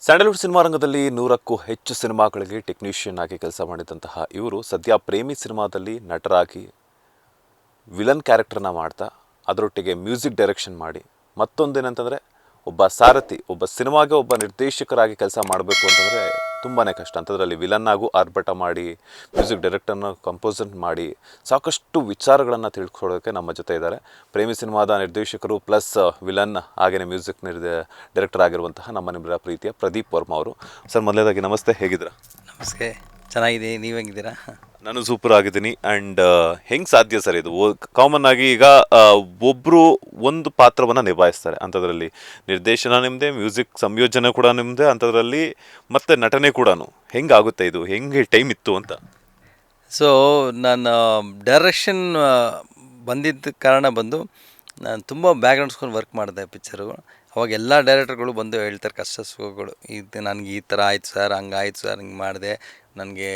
Sandalwood cinema ರಂಗದಲ್ಲಿ 100ಕ್ಕೂ ಹೆಚ್ಚು ಸಿನಿಮಾಗಳಿಗೆ ಟೆಕ್ನಿಷಿಯನ್ ಆಗಿ ಕೆಲಸ ಮಾಡಿದಂತಹ ಇವರು ಸದ್ಯ ಪ್ರೇಮಿ ಸಿನಿಮಾದಲ್ಲಿ ನಟರಾಗಿ ವಿಲನ್ ಕ್ಯಾರೆಕ್ಟರ್ನ ಮಾಡ್ತಾ ಅದರೊಟ್ಟಿಗೆ ಮ್ಯೂಸಿಕ್ ಡೈರೆಕ್ಷನ್ ಮಾಡಿ ಮತ್ತೊಂದೇನಂತಂದರೆ ಒಬ್ಬ ಸಾರಥಿ ಒಬ್ಬ ಸಿನಿಮಾಗೆ ಒಬ್ಬ ನಿರ್ದೇಶಕರಾಗಿ ಕೆಲಸ ಮಾಡಬೇಕು ಅಂತಂದರೆ ತುಂಬಾ ಕಷ್ಟ. ಅಂಥದ್ರಲ್ಲಿ ವಿಲನ್ ಆಗು ಆರ್ಭಟ ಮಾಡಿ ಮ್ಯೂಸಿಕ್ ಡೈರೆಕ್ಟರ್ನ ಕಂಪೋಸರ್ ಮಾಡಿ ಸಾಕಷ್ಟು ವಿಚಾರಗಳನ್ನು ತಿಳ್ಕೊಳ್ಳೋಕ್ಕೆ ನಮ್ಮ ಜೊತೆ ಇದ್ದಾರೆ. ಪ್ರೇಮಿ ಸಿನಿಮಾದ ನಿರ್ದೇಶಕರು ಪ್ಲಸ್ ವಿಲನ್ ಹಾಗೆಯೇ ಮ್ಯೂಸಿಕ್ ಡೈರೆಕ್ಟರ್ ಆಗಿರುವಂತಹ ನಮ್ಮ ನಿಮ್ಮರ ಪ್ರೀತಿಯ ಪ್ರದೀಪ್ ವರ್ಮಾ ಅವರು. ಸರ್, ಮೊದಲನೇದಾಗಿ ನಮಸ್ತೆ, ಹೇಗಿದ್ದೀರಾ? ನಮಸ್ತೆ, ಚೆನ್ನಾಗಿದೆ. ನೀವು ಹೆಂಗಿದ್ದೀರಾ? ನಾನು ಸೂಪರ್ ಆಗಿದ್ದೀನಿ. ಆ್ಯಂಡ್ ಹೆಂಗೆ ಸಾಧ್ಯ ಸರ್ ಇದು? ಕಾಮನ್ ಆಗಿ ಈಗ ಒಬ್ಬರು ಒಂದು ಪಾತ್ರವನ್ನು ನಿಭಾಯಿಸ್ತಾರೆ, ಅಂಥದ್ರಲ್ಲಿ ನಿರ್ದೇಶನ ನಿಮ್ಮದೇ, ಮ್ಯೂಸಿಕ್ ಸಂಯೋಜನೆ ಕೂಡ ನಿಮ್ಮದೇ, ಅಂಥದ್ರಲ್ಲಿ ಮತ್ತು ನಟನೆ ಕೂಡ. ಹೆಂಗಾಗುತ್ತೆ ಇದು? ಹೆಂಗೆ ಟೈಮ್ ಇತ್ತು ಅಂತ? ಸೊ ನಾನು ಡೈರೆಕ್ಷನ್ ಬಂದಿದ್ದ ಕಾರಣ ನಾನು ತುಂಬ ಬ್ಯಾಕ್ಗ್ರೌಂಡ್ ಸ್ಕೋರ್ ವರ್ಕ್ ಮಾಡಿದೆ ಪಿಕ್ಚರುಗಳು. ಅವಾಗ ಎಲ್ಲ ಡೈರೆಕ್ಟರ್ಗಳು ಬಂದು ಹೇಳ್ತಾರೆ ಕಷ್ಟ ಸುಖಗಳು. ಇದು ನನಗೆ ಈ ಥರ ಆಯ್ತು ಸರ್, ಹಂಗಾಯ್ತು ಸರ್, ಹಿಂಗೆ ಮಾಡಿದೆ, ನನಗೆ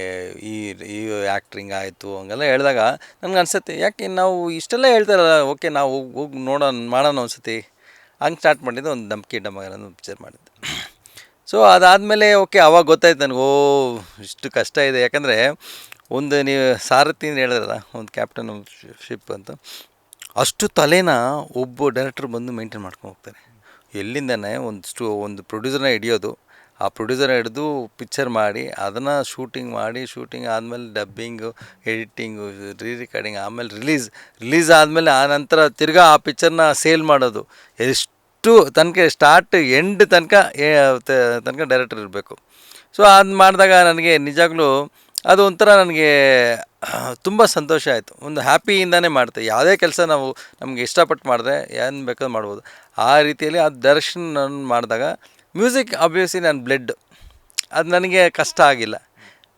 ಈ ಈ ಆ್ಯಕ್ಟ್ರಿಂಗ್ ಆಯಿತು ಹಂಗೆಲ್ಲ ಹೇಳಿದಾಗ ನನಗೆ ಅನಿಸುತ್ತೆ, ಯಾಕೆ ನಾವು ಇಷ್ಟೆಲ್ಲ ಹೇಳ್ತಾರಲ್ಲ, ಓಕೆ ನಾವು ಹೋಗಿ ಮಾಡೋಣ ಒಂದ್ಸತಿ ಹಂಗೆ ಸ್ಟಾರ್ಟ್ ಮಾಡಿದ್ದು. ಒಂದು ನಂಬಿಕೆ ಡಮಗರ ಒಂದು ಪಿಕ್ಚರ್ ಮಾಡಿದ್ದೆ. ಸೊ ಅದಾದಮೇಲೆ ಓಕೆ, ಅವಾಗ ಗೊತ್ತಾಯ್ತು ನನಗೆ, ಇಷ್ಟು ಕಷ್ಟ ಇದೆ. ಯಾಕಂದರೆ ಒಂದು ನೀವು ಸಾರಥಿ ಅಂತ ಹೇಳಿದ್ರಲ್ಲ, ಒಂದು ಕ್ಯಾಪ್ಟನ್ ಶಿಪ್ ಅಂತ, ಅಷ್ಟು ತಲೆನ ಒಬ್ಬ ಡೈರೆಕ್ಟರ್ ಬಂದು ಮೇಂಟೈನ್ ಮಾಡ್ಕೊಂಡು ಹೋಗ್ತಾರೆ. ಎಲ್ಲಿಂದನೇ ಒಂದು ಪ್ರೊಡ್ಯೂಸರ್ನ ಹಿಡಿಯೋದು, ಆ ಪ್ರೊಡ್ಯೂಸರ್ನ ಹಿಡಿದು ಪಿಕ್ಚರ್ ಮಾಡಿ ಅದನ್ನು ಶೂಟಿಂಗ್ ಆದಮೇಲೆ ಡಬ್ಬಿಂಗು, ಎಡಿಟಿಂಗು, ರಿಕಾರ್ಡಿಂಗ್, ಆಮೇಲೆ ರಿಲೀಸ್ ಆದಮೇಲೆ ಆ ನಂತರ ತಿರ್ಗಾ ಆ ಪಿಕ್ಚರ್ನ ಸೇಲ್ ಮಾಡೋದು, ಎಷ್ಟು ತನಕ ಸ್ಟಾರ್ಟ್ ಎಂಡ್ ತನಕ ಡೈರೆಕ್ಟರ್ ಇರಬೇಕು. ಸೊ ಅದು ಮಾಡಿದಾಗ ನನಗೆ ನಿಜಾಗ್ಲೂ ಅದು ಒಂಥರ ನನಗೆ ತುಂಬ ಸಂತೋಷ ಆಯಿತು. ಒಂದು ಹ್ಯಾಪಿಯಿಂದನೇ ಮಾಡ್ತೆ. ಯಾವುದೇ ಕೆಲಸ ನಮಗೆ ಇಷ್ಟಪಟ್ಟು ಮಾಡಿದ್ರೆ ಏನು ಬೇಕಾದ್ರೂ ಮಾಡ್ಬೋದು. ಆ ರೀತಿಯಲ್ಲಿ ಆ ಡೈರೆಕ್ಷನ್ ನಾನು ಮಾಡಿದಾಗ ಮ್ಯೂಸಿಕ್ ಆಬ್ವಿಯಸ್ಲಿ ನನ್ನ ಬ್ಲಡ್, ಅದು ನನಗೆ ಕಷ್ಟ ಆಗಿಲ್ಲ.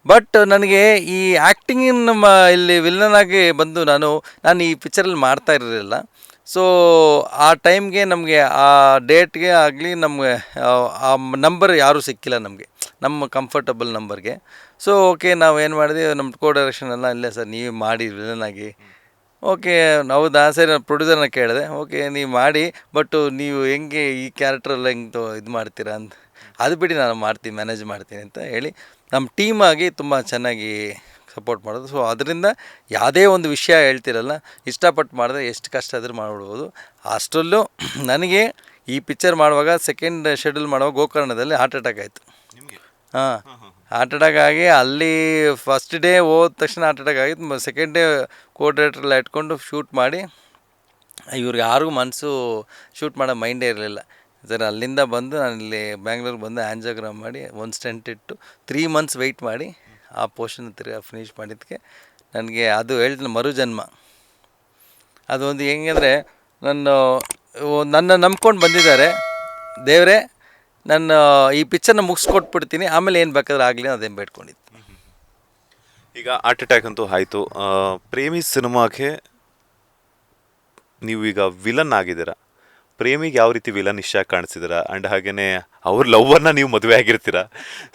ಬಟ್ ನನಗೆ ಈ ಆ್ಯಕ್ಟಿಂಗ್ ಇಲ್ಲಿ ವಿಲನಾಗಿ ಬಂದು ನಾನು ಈ ಪಿಕ್ಚರಲ್ಲಿ ಮಾಡ್ತಾ ಇರಲಿಲ್ಲ. ಸೊ ಆ ಟೈಮ್ಗೆ ನಮಗೆ ಆ ಡೇಟ್ಗೆ ಆಗಲಿ ನಮಗೆ ಆ ನಂಬರ್ ಯಾರೂ ಸಿಕ್ಕಿಲ್ಲ ನಮಗೆ, ನಮ್ಮ ಕಂಫರ್ಟಬಲ್ ನಂಬರ್ಗೆ. ಸೊ ಓಕೆ, ನಾವು ಏನು ಮಾಡಿದ್ವಿ, ನಮ್ಮ ಡೈರೆಕ್ಷನ್ ಎಲ್ಲ ಇಲ್ಲೇ ಸರ್ ನೀವು ಮಾಡಿ ವಿಲನಾಗಿ. ಓಕೆ, ಹೌದಾ ಸರಿ, ನಾನು ಪ್ರೊಡ್ಯೂಸರ್ನ ಕೇಳಿದೆ. ಓಕೆ, ನೀವು ಮಾಡಿ, ಬಟ್ ನೀವು ಹೆಂಗೆ ಈ ಕ್ಯಾರೆಕ್ಟ್ರೆಲ್ಲ ಹೆಂಗೆ ಇದು ಮಾಡ್ತೀರಾ ಅಂತ. ಅದು ಬಿಡಿ, ನಾನು ಮಾಡ್ತೀನಿ, ಮ್ಯಾನೇಜ್ ಮಾಡ್ತೀನಿ ಅಂತ ಹೇಳಿ ನಮ್ಮ ಟೀಮಾಗಿ ತುಂಬ ಚೆನ್ನಾಗಿ ಸಪೋರ್ಟ್ ಮಾಡೋದು. ಸೊ ಅದರಿಂದ ಯಾವುದೇ ಒಂದು ವಿಷಯ ಹೇಳ್ತಿರಲ್ಲ, ಇಷ್ಟಪಟ್ಟು ಮಾಡಿದ್ರೆ ಎಷ್ಟು ಕಷ್ಟ ಆದರೂ ಮಾಡಿಬಿಡ್ಬೋದು. ಅಷ್ಟರಲ್ಲೂ ನನಗೆ ಈ ಪಿಕ್ಚರ್ ಮಾಡುವಾಗ ಸೆಕೆಂಡ್ ಶೆಡ್ಯೂಲ್ ಮಾಡುವಾಗ ಗೋಕರ್ಣದಲ್ಲಿ ಹಾರ್ಟ್ ಅಟ್ಯಾಕ್ ಆಯಿತು. ಹಾಂ, ಹಾರ್ಟ್ ಅಟ್ಯಾಕ್ ಆಗಿ ಅಲ್ಲಿ ಫಸ್ಟ್ ಡೇ ಹೋದ ತಕ್ಷಣ ಹಾರ್ಟ್ ಅಟ್ಯಾಕ್ ಆಗಿತ್ತು. ಸೆಕೆಂಡ್ ಡೇ ಡೈರೆಕ್ಟ್ರೆಲ್ಲ ಇಟ್ಕೊಂಡು ಶೂಟ್ ಮಾಡಿ, ಇವ್ರಿಗೆ ಯಾರಿಗೂ ಮನಸ್ಸು ಶೂಟ್ ಮಾಡೋ ಮೈಂಡೇ ಇರಲಿಲ್ಲ ಸರ್. ಅಲ್ಲಿಂದ ಬಂದು ನಾನು ಇಲ್ಲಿ ಬ್ಯಾಂಗ್ಳೂರಿಗೆ ಬಂದು ಆ್ಯಂಜಿಯೋಗ್ರಾಮ್ ಮಾಡಿ ಒಂದು ಸ್ಟೆಂಟ್ ಇಟ್ಟು 3 months ವೆಯ್ಟ್ ಮಾಡಿ ಆ ಪೋರ್ಷನ್ ತಿರ್ಗಿ ಫಿನಿಷ್ ಮಾಡಿದ್ದಕ್ಕೆ ನನಗೆ ಅದು ಹೇಳ್ತೀನಿ ಮರುಜನ್ಮ. ಅದೊಂದು ಹೆಂಗಂದರೆ, ನನ್ನ ನಂಬ್ಕೊಂಡು ಬಂದಿದ್ದಾರೆ ದೇವರೇ, ನಾನು ಈ ಪಿಕ್ಚರ್ನ ಮುಗಿಸ್ಕೊಟ್ಬಿಡ್ತೀನಿ, ಆಮೇಲೆ ಏನು ಬೇಕಾದ್ರೆ ಆಗಲಿ ಅದೇನು ಬೇಡ್ಕೊಂಡಿದ್ದು. ಈಗ ಹಾರ್ಟ್ ಅಟ್ಯಾಕ್ ಅಂತೂ ಆಯಿತು. ಪ್ರೇಮಿ ಸಿನಿಮಾಗೆ ನೀವು ಈಗ ವಿಲನ್ ಆಗಿದ್ದೀರಾ. ಪ್ರೇಮಿಗೆ ಯಾವ ರೀತಿ ವಿಲನ್ ಇಷ್ಟ ಕಾಣಿಸಿದ್ದೀರಾ? ಆ್ಯಂಡ್ ಹಾಗೆಯೇ ಅವ್ರ ಲವ್ವನ್ನು ನೀವು ಮದುವೆ ಆಗಿರ್ತೀರ.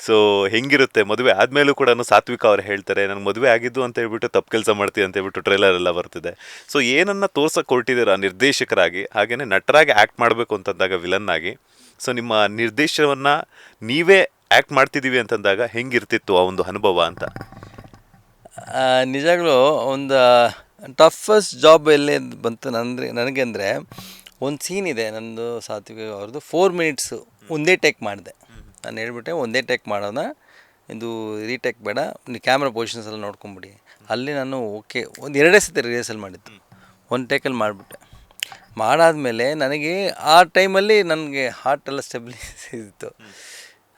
ಸೊ ಹೆಂಗಿರುತ್ತೆ ಮದುವೆ ಆದಮೇಲೂ ಕೂಡ? ಸಾತ್ವಿಕ ಅವ್ರು ಹೇಳ್ತಾರೆ, ನನಗೆ ಮದುವೆ ಆಗಿದ್ದು ಅಂತ ಹೇಳ್ಬಿಟ್ಟು ತಪ್ಪು ಕೆಲಸ ಮಾಡ್ತೀವಿ ಅಂತ ಹೇಳ್ಬಿಟ್ಟು ಟ್ರೈಲರ್ ಎಲ್ಲ ಬರ್ತಿದೆ. ಸೊ ಏನನ್ನು ತೋರ್ಸೋಕೆ ಹೊರಟಿದ್ದೀರಾ ನಿರ್ದೇಶಕರಾಗಿ, ಹಾಗೆಯೇ ನಟರಾಗಿ ಆ್ಯಕ್ಟ್ ಮಾಡಬೇಕು ಅಂತಂದಾಗ ವಿಲನ್ ಆಗಿ. ಸೊ ನಿಮ್ಮ ನಿರ್ದೇಶನವನ್ನು ನೀವೇ ಆ್ಯಕ್ಟ್ ಮಾಡ್ತಿದ್ದೀವಿ ಅಂತಂದಾಗ ಹೆಂಗಿರ್ತಿತ್ತು ಆ ಒಂದು ಅನುಭವ ಅಂತ? ನಿಜಾಗ್ಲೂ ಒಂದು ಟಫೆಸ್ಟ್ ಜಾಬ್ ಎಲ್ಲೇ ಬಂತು ನನಗೆ ಅಂದರೆ, ಒಂದು ಸೀನ್ ಇದೆ ನಂದು ಸಾತ್ವಿಕ ಅವ್ರದ್ದು, 4 minutes ಒಂದೇ ಟೇಕ್ ಮಾಡಿದೆ. ನಾನು ಹೇಳ್ಬಿಟ್ಟೆ ಒಂದೇ ಟೇಕ್ ಮಾಡೋಣ, ಇದು ರೀಟೇಕ್ ಬೇಡ, ನೀವು ಕ್ಯಾಮ್ರಾ ಪೊಸಿಷನ್ಸ್ ಎಲ್ಲ ನೋಡ್ಕೊಂಬಿಡಿ. ಅಲ್ಲಿ ನಾನು ಓಕೆ ಒಂದು 2 ಸತಿ ರಿಹರ್ಸಲ್ ಮಾಡಿದ್ದು, ಒಂದು ಟೇಕಲ್ಲಿ ಮಾಡಿಬಿಟ್ಟೆ. ಮಾಡಾದಮೇಲೆ ನನಗೆ ಆ ಟೈಮಲ್ಲಿ ನನಗೆ ಹಾರ್ಟೆಲ್ಲ ಸ್ಟೆಬಿಲೈಸ್ ಇತ್ತು.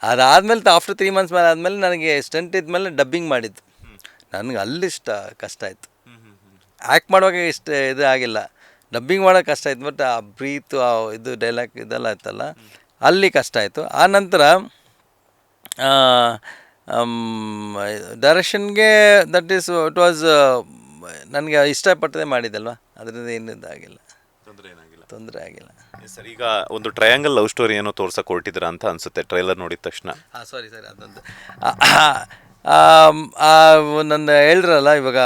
ಅದಾದಮೇಲೆ ಆಫ್ಟರ್ 3 months ಮೇಲೆ ಆದಮೇಲೆ ನನಗೆ ಸ್ಟಂಟ್ ಇದ್ಮೇಲೆ ಡಬ್ಬಿಂಗ್ ಮಾಡಿದ್ದು. ನನಗೆ ಅಲ್ಲಿಷ್ಟ ಕಷ್ಟ ಆಯಿತು. ಆ್ಯಕ್ಟ್ ಮಾಡುವಾಗ ಇಷ್ಟು ಇದು ಆಗಿಲ್ಲ, ಡಬ್ಬಿಂಗ್ ಮಾಡೋಕೆ ಕಷ್ಟ ಆಯ್ತು. ಬಟ್ ಆ ಬ್ರೀತು, ಆ ಇದು ಡೈಲಾಗ್ ಇದೆಲ್ಲ ಆಯ್ತಲ್ಲ, ಅಲ್ಲಿ ಕಷ್ಟ ಆಯಿತು. ಆ ನಂತರ ಡೈರೆಕ್ಷನ್ಗೆ ದಟ್ ಈಸ್ ಇಟ್ ವಾಸ್ ನನಗೆ ಇಷ್ಟಪಟ್ಟದೆ ಮಾಡಿದ್ದಲ್ವ, ಅದರಿಂದ ಏನು ಇದಾಗಿಲ್ಲ, ತೊಂದರೆ ಆಗಿಲ್ಲ ಸರ್. ಈಗ ಒಂದು ಟ್ರಯಾಂಗಲ್ ಲವ್ ಸ್ಟೋರಿ ಏನೋ ತೋರ್ಸಕ್ಕೆ ಹೊರಟಿದ್ದೀರಾ ಅಂತ ಅನಿಸುತ್ತೆ ಟ್ರೈಲರ್ ನೋಡಿದ ತಕ್ಷಣ. ಸರಿ ಅದೊಂದು ನನ್ನ ಹೇಳಿದ್ರಲ್ಲ, ಇವಾಗ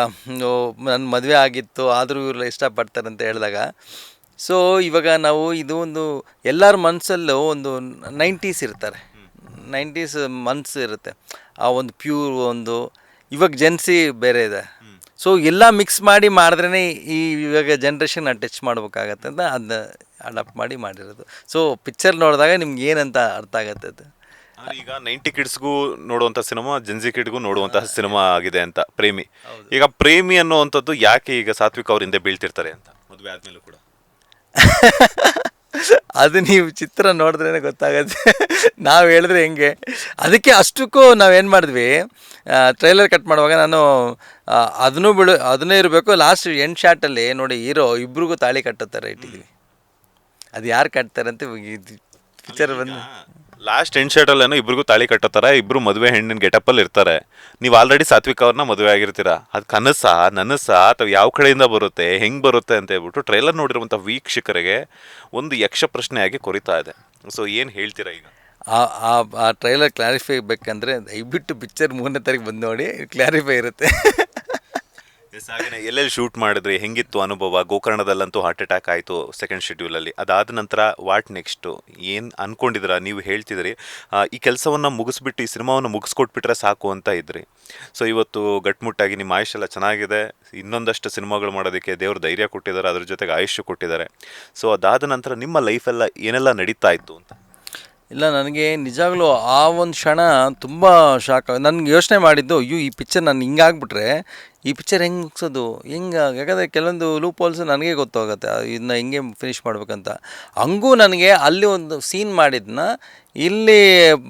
ನನ್ನ ಮದುವೆ ಆಗಿತ್ತು ಆದರೂ ಇವ್ರೆಲ್ಲ ಇಷ್ಟಪಡ್ತಾರೆ ಅಂತ ಹೇಳಿದಾಗ, ಸೊ ಇವಾಗ ನಾವು ಇದು ಒಂದು ಎಲ್ಲರ ಮನಸ್ಸಲ್ಲೂ ಒಂದು 90s ಇರ್ತಾರೆ, 90s ಮನ್ಸ್ ಇರುತ್ತೆ, ಆ ಒಂದು ಪ್ಯೂರ್ ಒಂದು. ಇವಾಗ ಜೆನ್ಸಿ ಬೇರೆ ಇದೆ, ಸೊ ಎಲ್ಲ ಮಿಕ್ಸ್ ಮಾಡಿ ಮಾಡಿದ್ರೇ ಈ ಇವಾಗ ಜನ್ರೇಷನ್ ಟಚ್ ಮಾಡ್ಬೇಕಾಗತ್ತೆ ಅಂತ ಅದನ್ನ ಅಡಾಪ್ಟ್ ಮಾಡಿ ಮಾಡಿರೋದು. ಸೊ ಪಿಕ್ಚರ್ ನೋಡಿದಾಗ ನಿಮ್ಗೆ ಏನಂತ ಅರ್ಥ ಆಗತ್ತೆ ಅದು. ಈಗ 90 ಕಿಡ್ಸ್ಗೂ ನೋಡುವಂಥ ಸಿನಿಮಾ, ಜೆನ್ಸಿ ಕಿಡ್ಗೂ ನೋಡುವಂತಹ ಸಿನಿಮಾ ಆಗಿದೆ ಅಂತ ಪ್ರೇಮಿ. ಈಗ ಪ್ರೇಮಿ ಅನ್ನುವಂಥದ್ದು ಯಾಕೆ ಈಗ ಸಾತ್ವಿಕ್ ಅವ್ರ ಹಿಂದೆ ಬೀಳ್ತಿರ್ತಾರೆ ಅಂತ ಮದುವೆ ಆದ್ಮೇಲೂ ಕೂಡ? ಅದು ನೀವು ಚಿತ್ರ ನೋಡಿದ್ರೇ ಗೊತ್ತಾಗತ್ತೆ, ನಾವು ಹೇಳಿದ್ರೆ ಹೆಂಗೆ. ಅದಕ್ಕೆ ಅಷ್ಟಕ್ಕೂ ನಾವೇನು ಮಾಡಿದ್ವಿ, ಟ್ರೈಲರ್ ಕಟ್ ಮಾಡುವಾಗ ನಾನು ಅದನ್ನೇ ಇರಬೇಕು, ಲಾಸ್ಟ್ ಎಂಡ್ ಶಾರ್ಟಲ್ಲಿ ನೋಡಿ ಹೀರೋ ಇಬ್ರಿಗೂ ತಾಳಿ ಕಟ್ಟೋ ಥರ ಇಟ್ಟಿದ್ವಿ. ಅದು ಯಾರು ಕಟ್ತಾರೆ ಅಂತ ಪಿಕ್ಚರ್ ಬಂದು ಲಾಸ್ಟ್ ಎಂಡ್ ಶರ್ಟ್ ಅಲ್ಲೇನೋ ಇಬ್ರಿಗೂ ತಾಳಿ ಕಟ್ಟೋ ಥರ ಇಬ್ರು ಮದುವೆ ಹೆಣ್ಣಿನ ಗೆಟಪ್ಪಲ್ಲಿ ಇರ್ತಾರೆ. ನೀವು ಆಲ್ರೆಡಿ ಸಾತ್ವಿಕ್ ಅವ್ರನ್ನ ಮದುವೆ ಆಗಿರ್ತೀರಾ. ಅದು ಕನಸಾ ನನಸಾ ಅಥವಾ ಯಾವ ಕಡೆಯಿಂದ ಬರುತ್ತೆ, ಹೆಂಗೆ ಬರುತ್ತೆ ಅಂತ ಹೇಳ್ಬಿಟ್ಟು ಟ್ರೈಲರ್ ನೋಡಿರುವಂಥ ವೀಕ್ಷಕರಿಗೆ ಒಂದು ಯಕ್ಷ ಪ್ರಶ್ನೆಯಾಗಿ ಕೊರಿತಾ ಇದೆ. ಸೊ ಏನು ಹೇಳ್ತೀರಾ ಈಗ? ಆ ಟ್ರೈಲರ್ ಕ್ಲಾರಿಫೈ ಬೇಕಂದರೆ ದಯವಿಟ್ಟು ಪಿಕ್ಚರ್ 3ನೇ ತಾರೀಕು ಬಂದು ನೋಡಿ, ಕ್ಲಾರಿಫೈ ಇರುತ್ತೆ. ಹಾಗೆಯೇ ಎಲ್ಲೆಲ್ಲಿ ಶೂಟ್ ಮಾಡಿದ್ರಿ, ಹೆಂಗಿತ್ತು ಅನುಭವ? ಗೋಕರ್ಣದಲ್ಲಂತೂ ಹಾರ್ಟ್ ಅಟ್ಯಾಕ್ ಆಯಿತು ಸೆಕೆಂಡ್ ಶೆಡ್ಯೂಲಲ್ಲಿ. ಅದಾದ ನಂತರ ವಾಟ್ ನೆಕ್ಸ್ಟು ಏನು ಅಂದ್ಕೊಂಡಿದ್ದೀರಾ? ನೀವು ಹೇಳ್ತಿದ್ರಿ ಈ ಕೆಲಸವನ್ನು ಮುಗಿಸ್ಬಿಟ್ಟು ಈ ಸಿನಿಮಾವನ್ನು ಮುಗಿಸ್ಕೊಟ್ಬಿಟ್ರೆ ಸಾಕು ಅಂತ ಇದ್ರಿ. ಸೊ ಇವತ್ತು ಗಟ್ಮುಟ್ಟಾಗಿ ನಿಮ್ಮ ಆಯುಷೆಲ್ಲ ಚೆನ್ನಾಗಿದೆ, ಇನ್ನೊಂದಷ್ಟು ಸಿನಿಮಾಗಳು ಮಾಡೋದಕ್ಕೆ ದೇವರು ಧೈರ್ಯ ಕೊಟ್ಟಿದ್ದಾರೆ, ಅದ್ರ ಜೊತೆಗೆ ಆಯುಷ್ಯ ಕೊಟ್ಟಿದ್ದಾರೆ. ಸೊ ಅದಾದ ನಂತರ ನಿಮ್ಮ ಲೈಫೆಲ್ಲ ಏನೆಲ್ಲ ನಡೀತಾ ಇತ್ತು ಅಂತ? ಇಲ್ಲ, ನನಗೆ ನಿಜಾಗ್ಲೂ ಆ ಒಂದು ಕ್ಷಣ ತುಂಬ ಶಾಕ್. ನನಗೆ ಯೋಚನೆ ಮಾಡಿದ್ದು, ಅಯ್ಯೋ ಈ ಪಿಕ್ಚರ್ ನಾನು ಹಿಂಗಾಗ್ಬಿಟ್ರೆ ಈ ಪಿಕ್ಚರ್ ಹೆಂಗೆ ಮುಗಿಸೋದು, ಯಾಕಂದರೆ ಕೆಲವೊಂದು ಲೂಪ್ ಹೋಲ್ಸ್ ನನಗೆ ಗೊತ್ತಾಗುತ್ತೆ ಇದನ್ನ ಹೆಂಗೆ ಫಿನಿಷ್ ಮಾಡ್ಬೇಕಂತ. ಹಂಗೂ ನನಗೆ ಅಲ್ಲಿ ಒಂದು ಸೀನ್ ಮಾಡಿದ್ನ ಇಲ್ಲಿ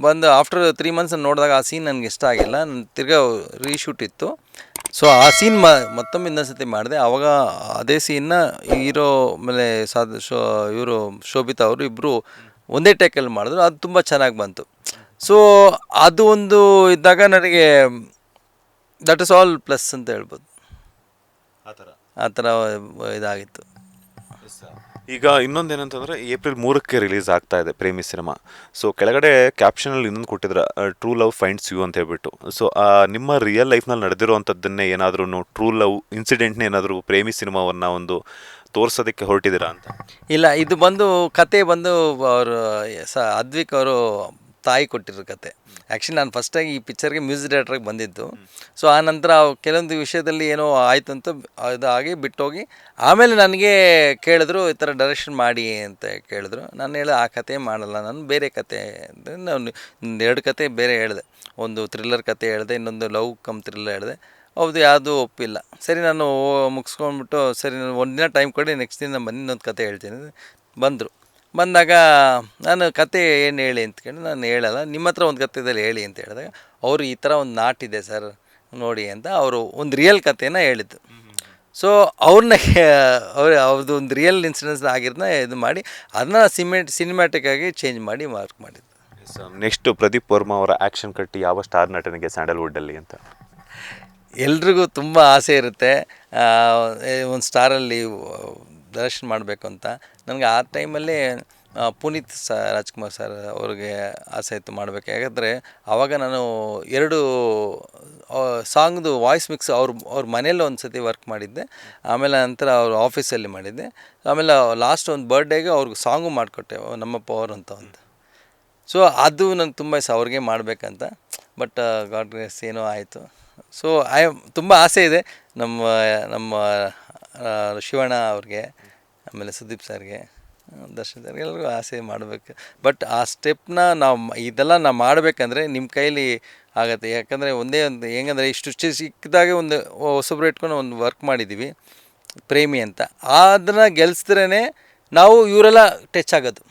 ಬಂದು ಆಫ್ಟರ್ 3 ಮಂತ್ಸ್ ನೋಡಿದಾಗ ಆ ಸೀನ್ ನನಗೆ ಇಷ್ಟ ಆಗಿಲ್ಲ. ನನ್ನ ತಿರ್ಗಾ ರೀಶೂಟ್ ಇತ್ತು. ಸೊ ಆ ಸೀನ್ ಮತ್ತೊಮ್ಮೆ ಇನ್ನೊಂದು ಸತಿ ಮಾಡಿದೆ. ಆವಾಗ ಅದೇ ಸೀನ್ನ ಹೀರೋ ಆಮೇಲೆ ಇವರು ಶೋಭಿತಾ ಅವರು ಇಬ್ಬರು ಒಂದೇ ಟೇಕಲ್ಲಿ ಮಾಡಿದ್ರು, ಅದು ತುಂಬ ಚೆನ್ನಾಗಿ ಬಂತು. ಸೊ ಅದು ಒಂದು ಇದ್ದಾಗ ನನಗೆ ದಟ್ ಇಸ್ ಆಲ್ ಪ್ಲಸ್ ಅಂತ ಹೇಳ್ಬೋದು. ಆ ಥರ ಇದಾಗಿತ್ತು. ಈಗ ಇನ್ನೊಂದೇನಂತಂದರೆ ಏಪ್ರಿಲ್ 3ಕ್ಕೆ ರಿಲೀಸ್ ಆಗ್ತಾ ಇದೆ ಪ್ರೇಮಿ ಸಿನಿಮಾ. ಸೊ ಕೆಳಗಡೆ ಕ್ಯಾಪ್ಷನಲ್ಲಿ ಇನ್ನೊಂದು ಕೊಟ್ಟಿದ್ರೆ ಟ್ರೂ ಲವ್ ಫೈಂಡ್ಸ್ ಯು ಅಂತ ಹೇಳ್ಬಿಟ್ಟು. ಸೊ ನಿಮ್ಮ ರಿಯಲ್ ಲೈಫ್ನಲ್ಲಿ ನಡೆದಿರುವಂಥದ್ದನ್ನೇ ಏನಾದರೂ ಟ್ರೂ ಲವ್ ಇನ್ಸಿಡೆಂಟ್ನೇ ಏನಾದರೂ ಪ್ರೇಮಿ ಸಿನಿಮಾವನ್ನು ಒಂದು ತೋರಿಸೋದಕ್ಕೆ ಹೊರಟಿದ್ದೀರಾ ಅಂತ? ಇಲ್ಲ, ಇದು ಬಂದು ಕತೆ ಬಂದು ಅವರು ಅದ್ವಿಕ್ ಅವರು ತಾಯಿ ಕೊಟ್ಟಿರೋ ಕತೆ. ಆ್ಯಕ್ಚುಲಿ ನಾನು ಫಸ್ಟಾಗಿ ಈ ಪಿಕ್ಚರ್ಗೆ ಮ್ಯೂಸಿಕ್ ಡೈರೆಕ್ಟ್ರಾಗಿ ಬಂದಿದ್ದು. ಸೊ ಆ ನಂತರ ಕೆಲವೊಂದು ವಿಷಯದಲ್ಲಿ ಏನೋ ಆಯಿತು ಅಂತ ಇದಾಗಿ ಬಿಟ್ಟೋಗಿ ಆಮೇಲೆ ನನಗೆ ಕೇಳಿದ್ರು ಈ ಥರ ಡೈರೆಕ್ಷನ್ ಮಾಡಿ ಅಂತ ಕೇಳಿದ್ರು. ನಾನು ಹೇಳಿದೆ ಆ ಕತೆ ಮಾಡಲ್ಲ, ನಾನು ಬೇರೆ ಕತೆ. ನಾನು 2 ಕತೆ ಬೇರೆ ಹೇಳಿದೆ, ಒಂದು ಥ್ರಿಲ್ಲರ್ ಕತೆ ಹೇಳಿದೆ, ಇನ್ನೊಂದು ಲವ್ ಕಮ್ ಥ್ರಿಲ್ಲರ್ ಹೇಳಿದೆ. ಹೌದು, ಯಾವುದೂ ಒಪ್ಪಿಲ್ಲ. ಸರಿ, ನಾನು ಮುಗಿಸ್ಕೊಂಡ್ಬಿಟ್ಟು ಸರಿ ನಾನು ಒಂದಿನ ಟೈಮ್ ಕೊಡಿ, ನೆಕ್ಸ್ಟ್ ದಿನ ಬನ್ನಿ ಇನ್ನೊಂದು ಕತೆ ಹೇಳ್ತೀನಿ. ಬಂದಾಗ ನಾನು ಕತೆ ಏನು ಹೇಳಿ ಅಂತ ಕೇಳಿ, ನಾನು ಹೇಳಲ್ಲ, ನಿಮ್ಮ ಹತ್ರ ಒಂದು ಕತೆದಲ್ಲಿ ಹೇಳಿ ಅಂತ ಹೇಳಿದಾಗ ಅವರು ಈ ಥರ ಒಂದು ನಾಟಿದೆ ಸರ್ ನೋಡಿ ಅಂತ ಅವರು ಒಂದು ರಿಯಲ್ ಕತೆನ ಹೇಳಿದ್ದು. ಸೊ ಅವ್ರನ್ನ ಅವ್ರದ್ದು ಒಂದು ರಿಯಲ್ ಇನ್ಸಿಡೆನ್ಸ್ ಆಗಿರೋದನ್ನ ಇದು ಮಾಡಿ ಅದನ್ನ ಸಿನಿಮ್ಯಾಟಿಕ್ ಆಗಿ ಚೇಂಜ್ ಮಾಡಿ ವರ್ಕ್ ಮಾಡಿದ್ದು. ನೆಕ್ಸ್ಟ್ ಪ್ರದೀಪ್ ವರ್ಮಾ ಅವರ ಆ್ಯಕ್ಷನ್ ಕಟ್ಟಿ ಯಾವ ಸ್ಟಾರ್ ನಟನಿಗೆ ಸ್ಯಾಂಡಲ್ವುಡ್ಡಲ್ಲಿ ಅಂತ? ಎಲ್ರಿಗೂ ತುಂಬ ಆಸೆ ಇರುತ್ತೆ ಒಂದು ಸ್ಟಾರಲ್ಲಿ ದರ್ಶನ ಮಾಡಬೇಕು ಅಂತ. ನನಗೆ ಆ ಟೈಮಲ್ಲಿ ಪುನೀತ್ ರಾಜ್ಕುಮಾರ್ ಸರ್ ಅವ್ರಿಗೆ ಆಸೆ ಇತ್ತು ಮಾಡಬೇಕು. ಯಾಕಂದರೆ ಆವಾಗ ನಾನು 2 ಸಾಂಗ್ದು ವಾಯ್ಸ್ ಮಿಕ್ಸ್ ಅವ್ರ ಮನೇಲಿ ಒಂದು ಸತಿ ವರ್ಕ್ ಮಾಡಿದ್ದೆ, ಆಮೇಲೆ ನಂತರ ಅವ್ರ ಆಫೀಸಲ್ಲಿ ಮಾಡಿದ್ದೆ, ಆಮೇಲೆ ಲಾಸ್ಟ್ ಒಂದು ಬರ್ಡೇಗೆ ಅವ್ರಿಗೆ ಸಾಂಗು ಮಾಡಿಕೊಟ್ಟೆ, ನಮ್ಮಪ್ಪ ಅವರು ಅಂತ ಒಂದು. ಸೊ ಅದು ನನಗೆ ತುಂಬ ಇಷ್ಟ ಅವ್ರಿಗೆ ಮಾಡಬೇಕಂತ. ಬಟ್ ಗಾಡ್ ಗ್ರೇಸ್ ಏನೋ ಆಯಿತು. ಸೊ ತುಂಬ ಆಸೆ ಇದೆ ನಮ್ಮ ಶಿವಣ್ಣ ಅವ್ರಿಗೆ, ಆಮೇಲೆ ಸುದೀಪ್ ಸರ್ಗೆ, ದರ್ಶನ್ ಸರ್ಗೆ, ಎಲ್ಲರಿಗೂ ಆಸೆ ಮಾಡಬೇಕು. ಬಟ್ ಆ ಸ್ಟೆಪ್ನ ಇದೆಲ್ಲ ನಾವು ಮಾಡಬೇಕಂದ್ರೆ ನಿಮ್ಮ ಕೈಲಿ ಆಗುತ್ತೆ. ಯಾಕಂದರೆ ಒಂದೇ ಒಂದು ಹೆಂಗಂದರೆ ಇಷ್ಟು ಚಿಕ್ಕದಾಗೆ ಒಂದು ಹೊಸಬ್ರು ಇಟ್ಕೊಂಡು ಒಂದು ವರ್ಕ್ ಮಾಡಿದ್ದೀವಿ ಪ್ರೇಮಿ ಅಂತ. ಅದನ್ನು ಗೆಲ್ಲಿಸಿದ್ರೇ ನಾವು ಇವರೆಲ್ಲ ಟಚ್ ಆಗೋದು.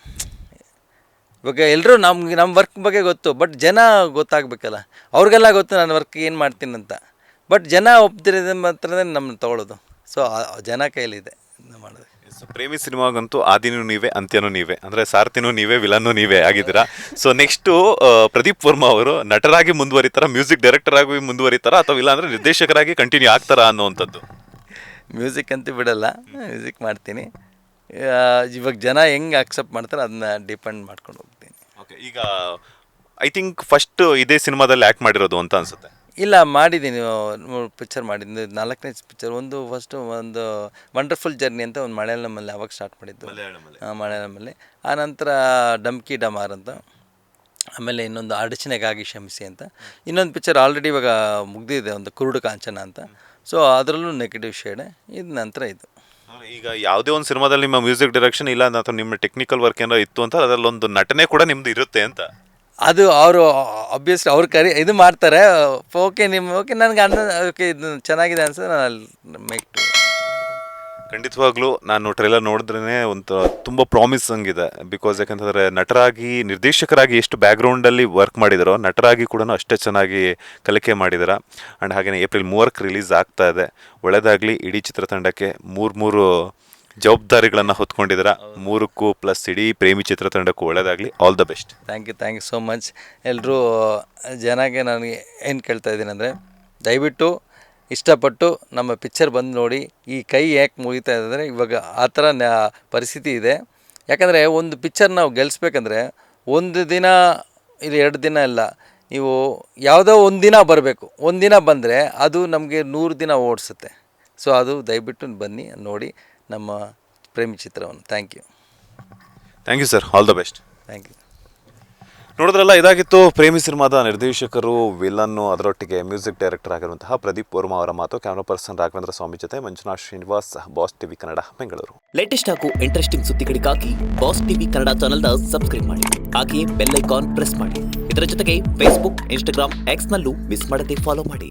ಇವಾಗ ಎಲ್ಲರೂ ನಮ್ಮ ವರ್ಕ್ ಬಗ್ಗೆ ಗೊತ್ತು, ಬಟ್ ಜನ ಗೊತ್ತಾಗಬೇಕಲ್ಲ. ಅವ್ರಿಗೆಲ್ಲ ಗೊತ್ತು ನಾನು ವರ್ಕ್ ಏನು ಮಾಡ್ತೀನಿ ಅಂತ, ಬಟ್ ಜನ ಒಪ್ತಿರೋದು ಮಾತ್ರ ನಮ್ಮನ್ನು ತೊಗೊಳ್ಳೋದು. ಸೊ ಜನ ಕೈಲಿದೆ ಮಾಡೋದು. ಪ್ರೇಮಿ ಸಿನಿಮಾಗಂತೂ ಆದಿನೂ ನೀವೇ, ಅಂತ್ಯನೂ ನೀವೇ, ಅಂದರೆ ಸಾರಥಿನೂ ನೀವೇ, ವಿಲನ್ನೂ ನೀವೇ ಆಗಿದ್ದೀರಾ. ಸೊ ನೆಕ್ಸ್ಟು ಪ್ರದೀಪ್ ವರ್ಮಾ ಅವರು ನಟರಾಗಿ ಮುಂದುವರಿತಾರಾ, ಮ್ಯೂಸಿಕ್ ಡೈರೆಕ್ಟರ್ ಆಗಿ ಮುಂದುವರಿತಾರಾ, ಅಥವಾ ಇಲ್ಲಾಂದರೆ ನಿರ್ದೇಶಕರಾಗಿ ಕಂಟಿನ್ಯೂ ಆಗ್ತಾರಾ ಅನ್ನೋವಂಥದ್ದು? ಮ್ಯೂಸಿಕ್ ಅಂತೂ ಬಿಡಲ್ಲ, ಮ್ಯೂಸಿಕ್ ಮಾಡ್ತೀನಿ. ಇವಾಗ ಜನ ಹೆಂಗೆ ಅಕ್ಸೆಪ್ಟ್ ಮಾಡ್ತಾರೆ ಅದನ್ನ ಡಿಪೆಂಡ್ ಮಾಡ್ಕೊಂಡು ಹೋಗ್ತೀನಿ. ಓಕೆ, ಈಗ ಐ ಥಿಂಕ್ ಫಸ್ಟ್ ಇದೇ ಸಿನಿಮಾದಲ್ಲಿ ಆ್ಯಕ್ಟ್ ಮಾಡಿರೋದು ಅಂತ ಅನಿಸುತ್ತೆ. ಇಲ್ಲ, ಮಾಡಿದ್ದೀನಿ, ಪಿಕ್ಚರ್ ಮಾಡಿದ್ದೀನಿ, 4ನೇ ಪಿಕ್ಚರ್. ಫಸ್ಟು ಒಂದು ವಂಡರ್ಫುಲ್ ಜರ್ನಿ ಅಂತ ಒಂದು ಮಲಯಾಳಮಲ್ಲಿ ಅವಾಗ ಸ್ಟಾರ್ಟ್ ಮಾಡಿದ್ದು, ಮಲಯಾಳಮಲ್ಲಿ. ಆನಂತರ ಡಮ್ಕಿ ಡಮಾರ್ ಅಂತ, ಆಮೇಲೆ ಇನ್ನೊಂದು ಅಡಚಣೆಗಾಗಿ ಕ್ಷಮಿಸಿ ಅಂತ, ಇನ್ನೊಂದು ಪಿಕ್ಚರ್ ಆಲ್ರೆಡಿ ಇವಾಗ ಮುಗ್ದಿದೆ, ಒಂದು ಕುರುಡು ಕಾಂಚನ ಅಂತ. ಸೊ ಅದರಲ್ಲೂ ನೆಗೆಟಿವ್ ಶೇಡೆ. ಇದು ನಂತರ ಇದು ಈಗ ಯಾವುದೇ ಒಂದು ಸಿನಿಮಾದಲ್ಲಿ ನಿಮ್ಮ ಮ್ಯೂಸಿಕ್ ಡೈರೆಕ್ಷನ್ ಇಲ್ಲ ಅಥವಾ ನಿಮ್ಮ ಟೆಕ್ನಿಕಲ್ ವರ್ಕ್ ಏನಾರು ಇತ್ತು ಅಂತ ಅದರಲ್ಲೊಂದು ನಟನೆ ಕೂಡ ನಿಮ್ದು ಇರುತ್ತೆ ಅಂತ. ಅದು ಅವರು ಅಬ್ವಿಯಸ್ಲಿ ಅವ್ರು ಇದು ಮಾಡ್ತಾರೆ. ಓಕೆ ನನಗೆ ಓಕೆ ಇದು ಚೆನ್ನಾಗಿದೆ ಅನ್ಸುತ್ತೆ, ನಾನು ಅಲ್ಲಿ ಮೇಕ್ ಟು. ಖಂಡಿತವಾಗ್ಲೂ ನಾನು ಟ್ರೈಲರ್ ನೋಡಿದ್ರೇ ಒಂದು ತುಂಬ ಪ್ರಾಮಿಸಿಂಗ್ ಇದೆ. ಬಿಕಾಸ್ ಯಾಕಂತಂದರೆ ನಟರಾಗಿ ನಿರ್ದೇಶಕರಾಗಿ ಎಷ್ಟು ಬ್ಯಾಕ್ಗ್ರೌಂಡಲ್ಲಿ ವರ್ಕ್ ಮಾಡಿದಾರೋ ನಟರಾಗಿ ಕೂಡ ಅಷ್ಟೇ ಚೆನ್ನಾಗಿ ಕಲಿಕೆ ಮಾಡಿದಾರೆ. ಆ್ಯಂಡ್ ಹಾಗೆಯೇ ಏಪ್ರಿಲ್ 3ಕ್ಕೆ ರಿಲೀಸ್ ಆಗ್ತಾ ಇದೆ. ಒಳ್ಳೆಯದಾಗಲಿ ಇಡೀ ಚಿತ್ರತಂಡಕ್ಕೆ. ಮೂರು ಜವಾಬ್ದಾರಿಗಳನ್ನು ಹೊತ್ಕೊಂಡಿದ್ದೀರಾ. 3ಕ್ಕೂ ಪ್ಲಸ್ ಇಡೀ ಪ್ರೇಮಿ ಚಿತ್ರತಂಡಕ್ಕೂ ಒಳ್ಳೆಯದಾಗಲಿ. All the best. Thank you so much. ಎಲ್ಲರೂ ಜನಕ್ಕೆ ನನಗೆ ಏನು ಕೇಳ್ತಾ ಇದ್ದೀನಿ ಅಂದರೆ, ದಯವಿಟ್ಟು ಇಷ್ಟಪಟ್ಟು ನಮ್ಮ ಪಿಕ್ಚರ್ ಬಂದು ನೋಡಿ. ಈ ಕೈ ಯಾಕೆ ಮುಗಿತಾ ಇದೆ ಅಂದರೆ ಇವಾಗ ಆ ಥರ ಪರಿಸ್ಥಿತಿ ಇದೆ. ಯಾಕಂದರೆ ಒಂದು ಪಿಕ್ಚರ್ ನಾವು ಗೆಲ್ಲಿಸ್ಬೇಕಂದ್ರೆ 1 ದಿನ ಇಲ್ಲಿ 2 ದಿನ ಇಲ್ಲ, ನೀವು ಯಾವುದೋ ಒಂದು ದಿನ ಬರಬೇಕು. ಒಂದು ದಿನ ಬಂದರೆ ಅದು ನಮಗೆ 100 ದಿನ ಓಡಿಸುತ್ತೆ. ಸೊ ಅದು ದಯವಿಟ್ಟು ಬನ್ನಿ ನೋಡಿ ನಮ್ಮ ಪ್ರೇಮಿ ಚಿತ್ರವನ್ನು. Thank you sir. All the best. Thank you. ನೋಡಿದ್ರಲ್ಲ, ಇದಾಗಿತ್ತು ಪ್ರೇಮಿ ಸಿನಿಮಾದ ನಿರ್ದೇಶಕರು, ವಿಲನ್ನು, ಅದರೊಟ್ಟಿಗೆ ಮ್ಯೂಸಿಕ್ ಡೈರೆಕ್ಟರ್ ಆಗಿರುವಂತಹ ಪ್ರದೀಪ್ ವರ್ಮಾ ಅವರ ಮಾತು. ಕ್ಯಾಮ್ರಾ ಪರ್ಸನ್ ರಾಘವೇಂದ್ರ ಸ್ವಾಮಿ ಜೊತೆ Manjunath Srinivas, boss TV Kannada, Bengaluru. Latest ಹಾಗೂ ಇಂಟ್ರೆಸ್ಟಿಂಗ್ ಸುದ್ದಿಗಳಿಗಾಗಿ ಬಾಸ್ ಟಿವಿ ಕನ್ನಡ ಚಾನೆಲ್ನ ಸಬ್ಸ್ಕ್ರೈಬ್ ಮಾಡಿ. ಹಾಗೆಯೇ ಬೆಲ್ ಐಕಾನ್ ಪ್ರೆಸ್ ಮಾಡಿ. ಇದರ ಜೊತೆಗೆ ಫೇಸ್ಬುಕ್, ಇನ್ಸ್ಟಾಗ್ರಾಮ್, ಎಕ್ಸ್ನಲ್ಲೂ ಮಿಸ್ ಮಾಡದೆ ಫಾಲೋ ಮಾಡಿ.